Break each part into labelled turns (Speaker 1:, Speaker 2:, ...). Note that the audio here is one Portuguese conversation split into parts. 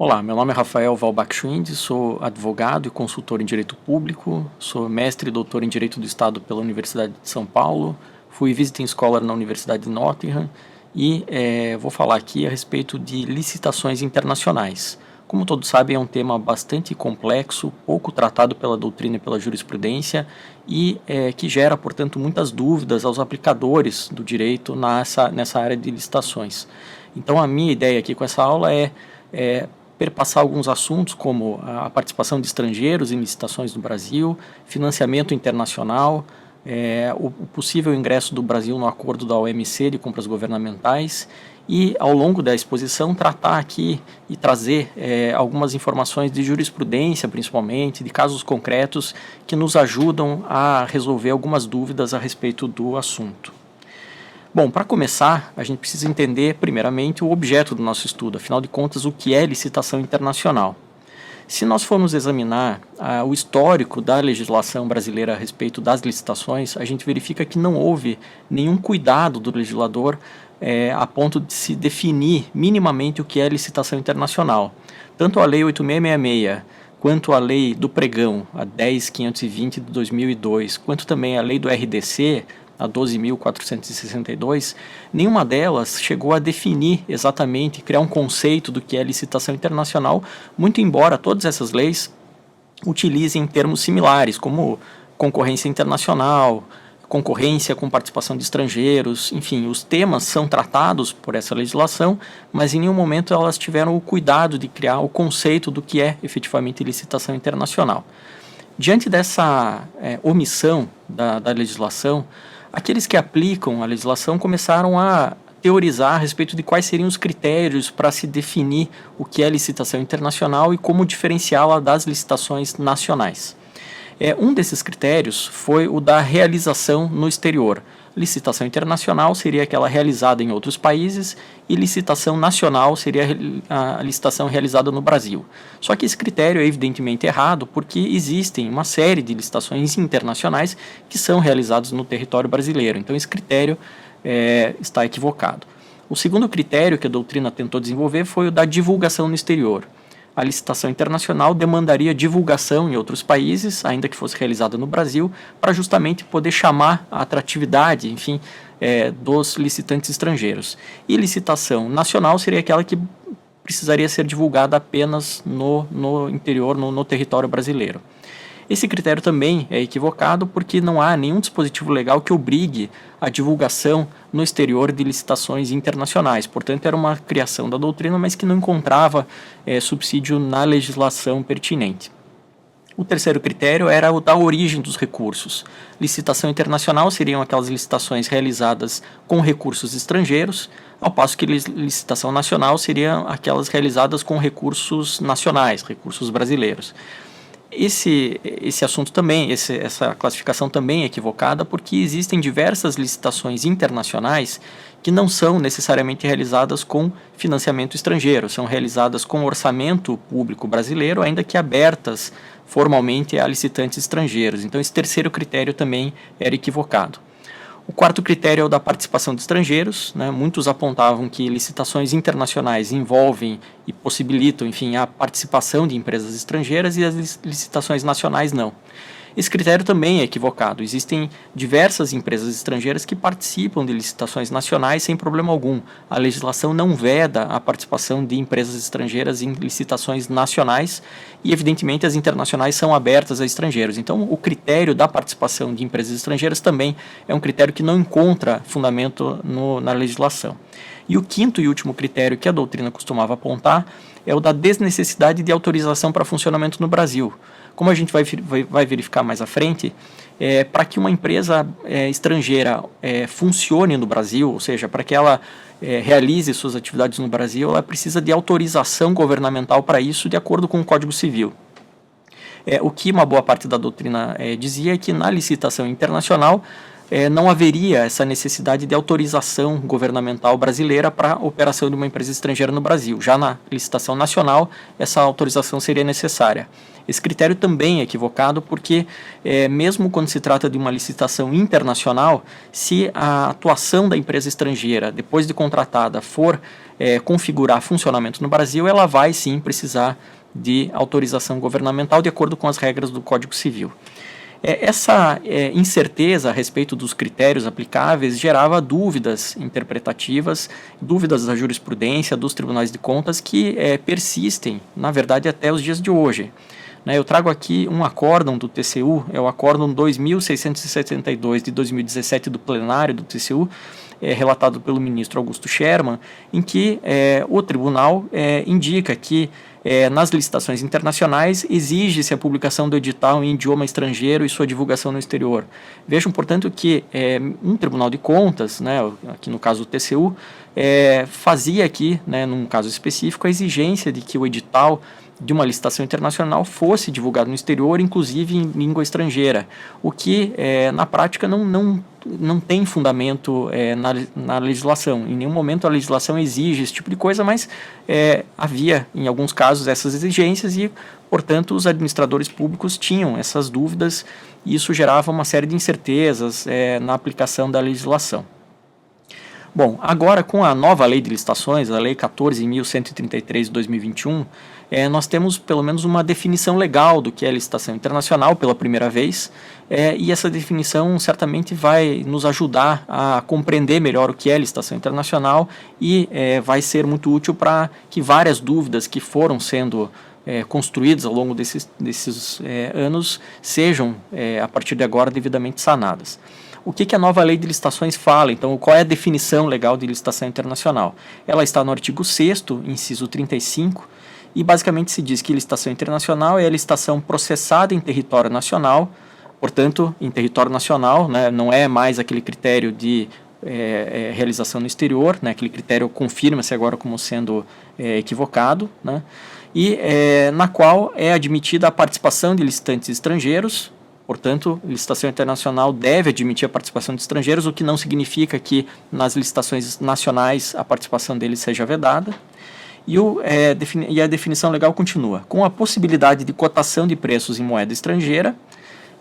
Speaker 1: Olá, meu nome é Rafael Valbach-Schwind, sou advogado e consultor em Direito Público, sou mestre e doutor em Direito do Estado pela Universidade de São Paulo, fui visiting scholar na Universidade de Nottingham e vou falar aqui a respeito de licitações internacionais. Como todos sabem, é um tema bastante complexo, pouco tratado pela doutrina e pela jurisprudência e que gera, portanto, muitas dúvidas aos aplicadores do direito nessa área de licitações. Então, a minha ideia aqui com essa aula é perpassar alguns assuntos como a participação de estrangeiros em licitações no Brasil, financiamento internacional, o possível ingresso do Brasil no acordo da OMC de compras governamentais e, ao longo da exposição, tratar aqui e trazer algumas informações de jurisprudência, principalmente, de casos concretos que nos ajudam a resolver algumas dúvidas a respeito do assunto. Bom, para começar, a gente precisa entender, primeiramente, o objeto do nosso estudo, afinal de contas, o que é licitação internacional. Se nós formos examinar o histórico da legislação brasileira a respeito das licitações, a gente verifica que não houve nenhum cuidado do legislador a ponto de se definir minimamente o que é licitação internacional. Tanto a Lei 8666, quanto a Lei do Pregão, a 10.520 de 2002, quanto também a Lei do RDC, a 12.462, nenhuma delas chegou a definir exatamente, criar um conceito do que é licitação internacional, muito embora todas essas leis utilizem termos similares, como concorrência internacional, concorrência com participação de estrangeiros, enfim, os temas são tratados por essa legislação, mas em nenhum momento elas tiveram o cuidado de criar o conceito do que é efetivamente licitação internacional. Diante dessa omissão da legislação, aqueles que aplicam a legislação começaram a teorizar a respeito de quais seriam os critérios para se definir o que é licitação internacional e como diferenciá-la das licitações nacionais. Um desses critérios foi o da realização no exterior. Licitação internacional seria aquela realizada em outros países e licitação nacional seria a licitação realizada no Brasil. Só que esse critério é evidentemente errado porque existem uma série de licitações internacionais que são realizadas no território brasileiro. Então esse critério está equivocado. O segundo critério que a doutrina tentou desenvolver foi o da divulgação no exterior. A licitação internacional demandaria divulgação em outros países, ainda que fosse realizada no Brasil, para justamente poder chamar a atratividade, enfim, dos licitantes estrangeiros. E licitação nacional seria aquela que precisaria ser divulgada apenas no interior, no território brasileiro. Esse critério também é equivocado porque não há nenhum dispositivo legal que obrigue a divulgação no exterior de licitações internacionais. Portanto, era uma criação da doutrina, mas que não encontrava subsídio na legislação pertinente. O terceiro critério era o da origem dos recursos. Licitação internacional seriam aquelas licitações realizadas com recursos estrangeiros, ao passo que licitação nacional seriam aquelas realizadas com recursos nacionais, recursos brasileiros. Esse assunto também, essa classificação também é equivocada porque existem diversas licitações internacionais que não são necessariamente realizadas com financiamento estrangeiro, são realizadas com orçamento público brasileiro, ainda que abertas formalmente a licitantes estrangeiros. Então esse terceiro critério também era equivocado. O quarto critério é o da participação de estrangeiros, né? Muitos apontavam que licitações internacionais envolvem e possibilitam, enfim, a participação de empresas estrangeiras e as licitações nacionais não. Esse critério também é equivocado. Existem diversas empresas estrangeiras que participam de licitações nacionais sem problema algum. A legislação não veda a participação de empresas estrangeiras em licitações nacionais e, evidentemente, as internacionais são abertas a estrangeiros. Então, o critério da participação de empresas estrangeiras também é um critério que não encontra fundamento na legislação. E o quinto e último critério que a doutrina costumava apontar é o da desnecessidade de autorização para funcionamento no Brasil. Como a gente vai verificar mais à frente, para que uma empresa estrangeira funcione no Brasil, ou seja, para que ela realize suas atividades no Brasil, ela precisa de autorização governamental para isso, de acordo com o Código Civil. O que uma boa parte da doutrina dizia é que na licitação internacional não haveria essa necessidade de autorização governamental brasileira para a operação de uma empresa estrangeira no Brasil. Já na licitação nacional, essa autorização seria necessária. Esse critério também é equivocado porque, mesmo quando se trata de uma licitação internacional, se a atuação da empresa estrangeira, depois de contratada, for configurar funcionamento no Brasil, ela vai sim precisar de autorização governamental de acordo com as regras do Código Civil. Essa incerteza a respeito dos critérios aplicáveis gerava dúvidas interpretativas, dúvidas da jurisprudência, dos tribunais de contas que persistem, na verdade, até os dias de hoje. Eu trago aqui um acórdão do TCU, é o acórdão 2672 de 2017 do plenário do TCU, relatado pelo ministro Augusto Scherman, em que o tribunal indica que nas licitações internacionais exige-se a publicação do edital em idioma estrangeiro e sua divulgação no exterior. Vejam, portanto, que um tribunal de contas, aqui no caso o TCU, fazia aqui, num caso específico, a exigência de que o edital de uma licitação internacional fosse divulgado no exterior, inclusive em língua estrangeira, o que na prática não tem fundamento na legislação. Em nenhum momento a legislação exige esse tipo de coisa, mas havia em alguns casos essas exigências e, portanto, os administradores públicos tinham essas dúvidas e isso gerava uma série de incertezas na aplicação da legislação. Bom, agora com a nova lei de licitações, a lei 14.133 de 2021, nós temos pelo menos uma definição legal do que é licitação internacional pela primeira vez, e essa definição certamente vai nos ajudar a compreender melhor o que é licitação internacional e vai ser muito útil para que várias dúvidas que foram sendo construídas ao longo desses anos sejam, a partir de agora, devidamente sanadas. O que a nova lei de licitações fala? Então, qual é a definição legal de licitação internacional? Ela está no artigo 6º, inciso 35, e basicamente se diz que licitação internacional é a licitação processada em território nacional, portanto, em território nacional, não é mais aquele critério de realização no exterior, aquele critério confirma-se agora como sendo equivocado, e na qual é admitida a participação de licitantes estrangeiros. Portanto, licitação internacional deve admitir a participação de estrangeiros, o que não significa que nas licitações nacionais a participação deles seja vedada. E a definição legal continua. Com a possibilidade de cotação de preços em moeda estrangeira,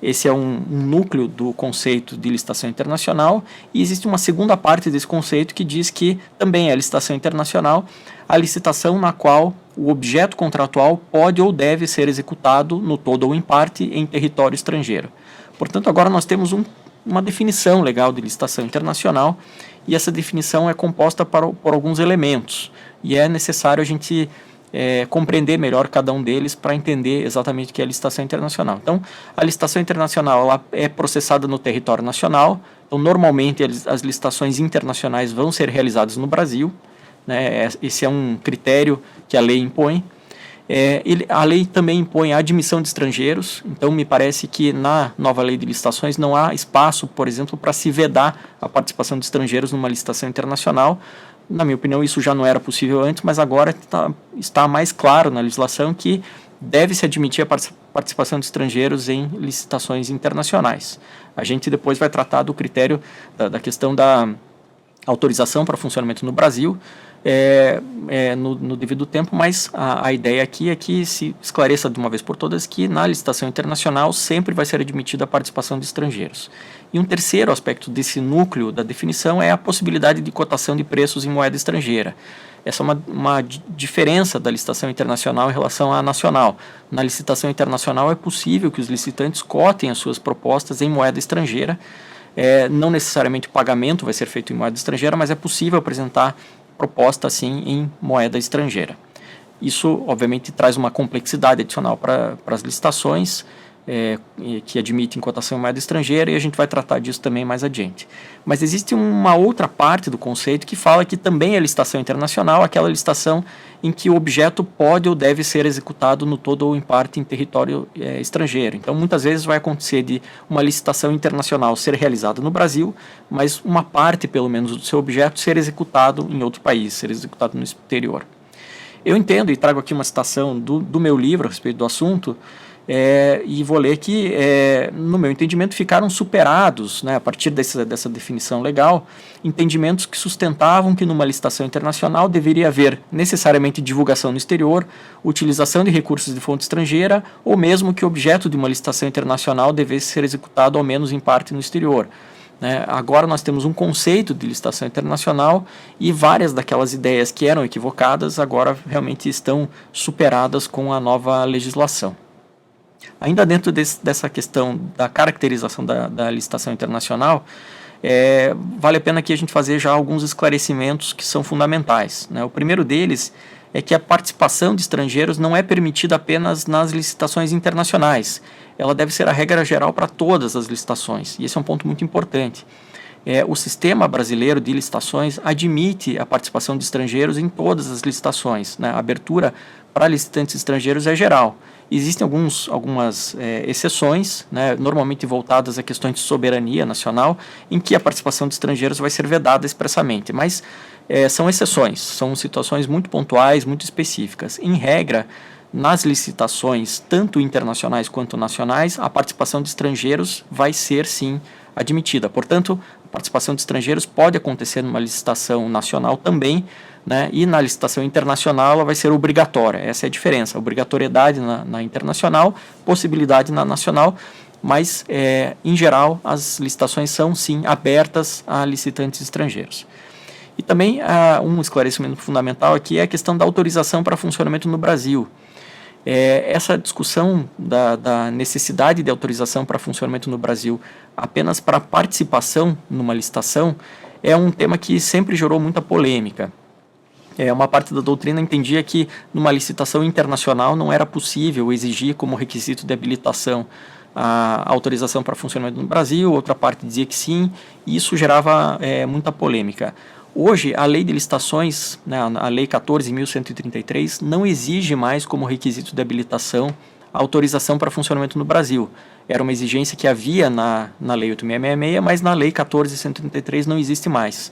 Speaker 1: esse é um núcleo do conceito de licitação internacional, e existe uma segunda parte desse conceito que diz que também é a licitação internacional, a licitação na qual o objeto contratual pode ou deve ser executado no todo ou em parte em território estrangeiro. Portanto, agora nós temos uma definição legal de licitação internacional, e essa definição é composta por alguns elementos, e é necessário a gente compreender melhor cada um deles para entender exatamente o que é a licitação internacional. Então, a licitação internacional ela é processada no território nacional, então normalmente as licitações internacionais vão ser realizadas no Brasil, esse é um critério que a lei impõe. A lei também impõe a admissão de estrangeiros, então me parece que na nova lei de licitações não há espaço, por exemplo, para se vedar a participação de estrangeiros numa licitação internacional. Na minha opinião, isso já não era possível antes, mas agora está mais claro na legislação que deve-se admitir a participação de estrangeiros em licitações internacionais. A gente depois vai tratar do critério da questão da autorização para funcionamento no Brasil no devido tempo, mas a ideia aqui é que se esclareça de uma vez por todas que na licitação internacional sempre vai ser admitida a participação de estrangeiros. E um terceiro aspecto desse núcleo da definição é a possibilidade de cotação de preços em moeda estrangeira. Essa é uma diferença da licitação internacional em relação à nacional. Na licitação internacional é possível que os licitantes cotem as suas propostas em moeda estrangeira. Não necessariamente o pagamento vai ser feito em moeda estrangeira, mas é possível apresentar proposta assim em moeda estrangeira. Isso obviamente traz uma complexidade adicional para as licitações que admitem cotação em moeda estrangeira, e a gente vai tratar disso também mais adiante. Mas existe uma outra parte do conceito que fala que também é licitação internacional, aquela licitação em que o objeto pode ou deve ser executado no todo ou em parte em território estrangeiro. Então muitas vezes vai acontecer de uma licitação internacional ser realizada no Brasil, mas uma parte pelo menos do seu objeto ser executado em outro país, ser executado no exterior. Eu entendo e trago aqui uma citação do meu livro a respeito do assunto, E vou ler que, no meu entendimento, ficaram superados, né, a partir dessa definição legal, entendimentos que sustentavam que numa licitação internacional deveria haver necessariamente divulgação no exterior, utilização de recursos de fonte estrangeira, ou mesmo que o objeto de uma licitação internacional devesse ser executado ao menos em parte no exterior. Agora nós temos um conceito de licitação internacional e várias daquelas ideias que eram equivocadas agora realmente estão superadas com a nova legislação. Ainda dentro dessa questão da caracterização da licitação internacional, vale a pena aqui a gente fazer já alguns esclarecimentos que são fundamentais. O primeiro deles é que a participação de estrangeiros não é permitida apenas nas licitações internacionais. Ela deve ser a regra geral para todas as licitações, e esse é um ponto muito importante. O sistema brasileiro de licitações admite a participação de estrangeiros em todas as licitações. A abertura para licitantes estrangeiros é geral. Existem algumas exceções, normalmente voltadas a questões de soberania nacional, em que a participação de estrangeiros vai ser vedada expressamente, mas são exceções, são situações muito pontuais, muito específicas. Em regra, nas licitações, tanto internacionais quanto nacionais, a participação de estrangeiros vai ser, sim, admitida. Portanto, a participação de estrangeiros pode acontecer numa licitação nacional também, e na licitação internacional ela vai ser obrigatória. Essa é a diferença, obrigatoriedade na internacional, possibilidade na nacional, mas, em geral, as licitações são, sim, abertas a licitantes estrangeiros. E também um esclarecimento fundamental aqui é a questão da autorização para funcionamento no Brasil. Essa discussão da necessidade de autorização para funcionamento no Brasil apenas para participação numa licitação é um tema que sempre gerou muita polêmica. Uma parte da doutrina entendia que numa licitação internacional não era possível exigir como requisito de habilitação a autorização para funcionamento no Brasil, outra parte dizia que sim, e isso gerava muita polêmica. Hoje, a lei de licitações, a lei 14.133, não exige mais como requisito de habilitação a autorização para funcionamento no Brasil. Era uma exigência que havia na lei 8666, mas na lei 14.133 não existe mais.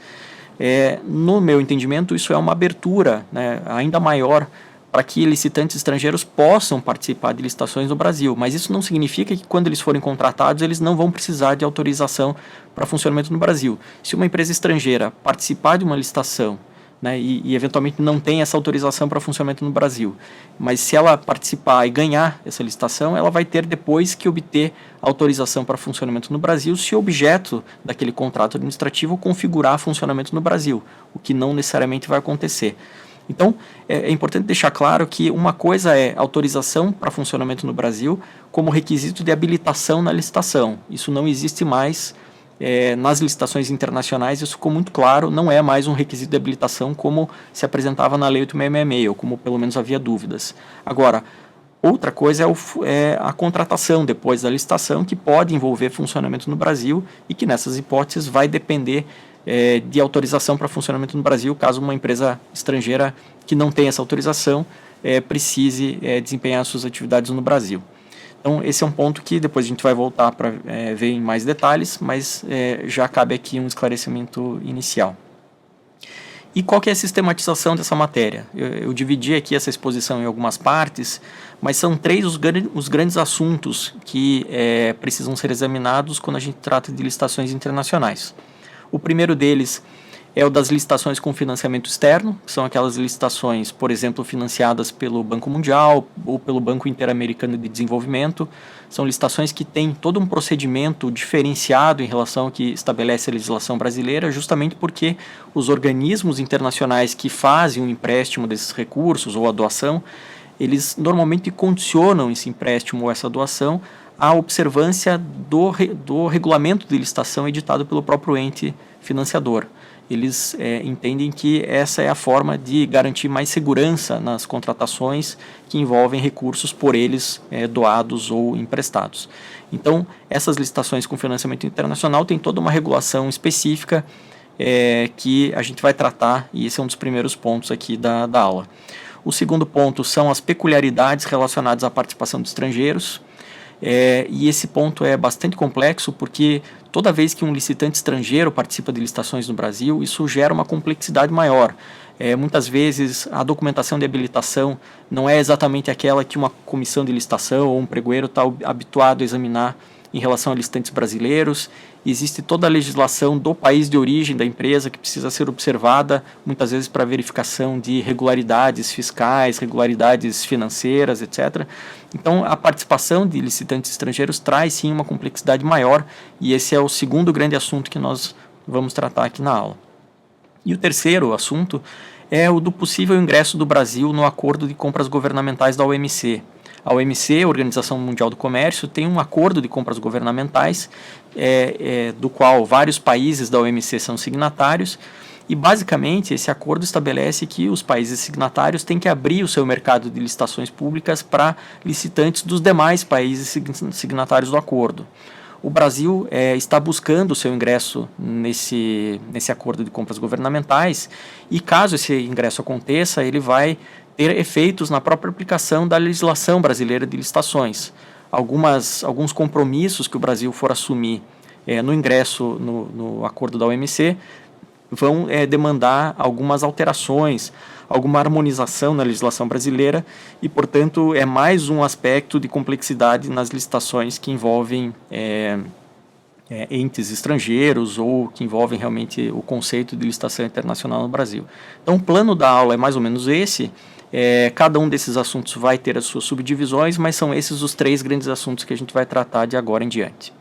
Speaker 1: No meu entendimento, isso é uma abertura ainda maior para que licitantes estrangeiros possam participar de licitações no Brasil, mas isso não significa que quando eles forem contratados, eles não vão precisar de autorização para funcionamento no Brasil. Se uma empresa estrangeira participar de uma licitação e eventualmente não tem essa autorização para funcionamento no Brasil, mas se ela participar e ganhar essa licitação, ela vai ter depois que obter autorização para funcionamento no Brasil se o objeto daquele contrato administrativo configurar funcionamento no Brasil, o que não necessariamente vai acontecer. Então, é importante deixar claro que uma coisa é autorização para funcionamento no Brasil como requisito de habilitação na licitação. Isso não existe mais nas licitações internacionais, isso ficou muito claro, não é mais um requisito de habilitação como se apresentava na Lei 8666, ou como pelo menos havia dúvidas. Agora, outra coisa é a contratação depois da licitação, que pode envolver funcionamento no Brasil e que nessas hipóteses vai depender de autorização para funcionamento no Brasil, caso uma empresa estrangeira que não tenha essa autorização precise desempenhar suas atividades no Brasil. Então, esse é um ponto que depois a gente vai voltar para ver em mais detalhes, mas já cabe aqui um esclarecimento inicial. E qual que é a sistematização dessa matéria? Eu dividi aqui essa exposição em algumas partes, mas são três os grandes assuntos que precisam ser examinados quando a gente trata de licitações internacionais. O primeiro deles é o das licitações com financiamento externo, que são aquelas licitações, por exemplo, financiadas pelo Banco Mundial ou pelo Banco Interamericano de Desenvolvimento. São licitações que têm todo um procedimento diferenciado em relação ao que estabelece a legislação brasileira, justamente porque os organismos internacionais que fazem o empréstimo desses recursos ou a doação, eles normalmente condicionam esse empréstimo ou essa doação à observância do regulamento de licitação editado pelo próprio ente financiador. Eles entendem que essa é a forma de garantir mais segurança nas contratações que envolvem recursos por eles doados ou emprestados. Então, essas licitações com financiamento internacional têm toda uma regulação específica que a gente vai tratar, e esse é um dos primeiros pontos aqui da aula. O segundo ponto são as peculiaridades relacionadas à participação de estrangeiros. E esse ponto é bastante complexo porque toda vez que um licitante estrangeiro participa de licitações no Brasil, isso gera uma complexidade maior. Muitas vezes a documentação de habilitação não é exatamente aquela que uma comissão de licitação ou um pregoeiro está habituado a examinar em relação a licitantes brasileiros. Existe toda a legislação do país de origem da empresa que precisa ser observada, muitas vezes para verificação de regularidades fiscais, regularidades financeiras, etc. Então, a participação de licitantes estrangeiros traz sim uma complexidade maior, e esse é o segundo grande assunto que nós vamos tratar aqui na aula. E o terceiro assunto é o do possível ingresso do Brasil no Acordo de Compras Governamentais da OMC. A OMC, a Organização Mundial do Comércio, tem um acordo de compras governamentais, do qual vários países da OMC são signatários, e basicamente esse acordo estabelece que os países signatários têm que abrir o seu mercado de licitações públicas para licitantes dos demais países signatários do acordo. O Brasil está buscando o seu ingresso nesse acordo de compras governamentais, e caso esse ingresso aconteça, ele vai ter efeitos na própria aplicação da legislação brasileira de licitações. Alguns compromissos que o Brasil for assumir no ingresso no acordo da OMC vão demandar algumas alterações, alguma harmonização na legislação brasileira, e, portanto, é mais um aspecto de complexidade nas licitações que envolvem entes estrangeiros ou que envolvem realmente o conceito de licitação internacional no Brasil. Então, o plano da aula é mais ou menos esse. Cada um desses assuntos vai ter as suas subdivisões, mas são esses os três grandes assuntos que a gente vai tratar de agora em diante.